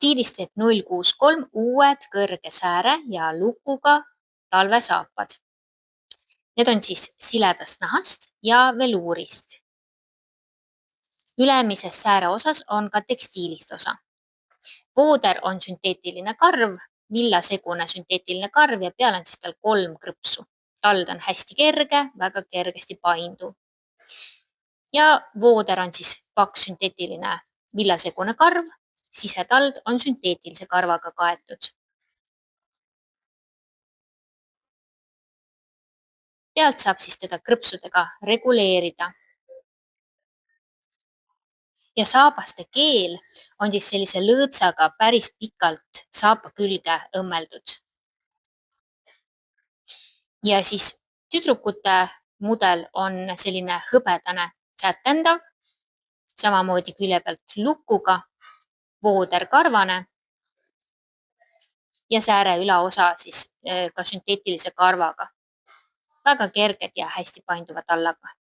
Tekstiilist teeb 063 uued kõrge sääre ja lukuga talvesaapad. Need on siis siledast nahast ja veluurist. Ülemises sääre osas on ka tekstiilist osa. Vooder on sünteetiline karv, villasegune sünteetiline karv ja peal on siis tal 3 krõpsu. Tald on hästi kerge, väga kergesti painduv. Ja vooder on siis paks sünteetiline villasegune karv, sisetald on sünteetilise karvaga kaetud. Pealt saab siis teda krõpsudega reguleerida. Ja saabaste keel on siis sellise lõõtsaga päris pikalt saapa külge õmmeldud. Ja siis tüdrukute mudel on selline hõbedane sätendav, samamoodi külje pealt lukuga, vooder karvane ja sääre ülaosa siis ka sünteetilise karvaga. Väga kerged ja hästi painduvad allaga.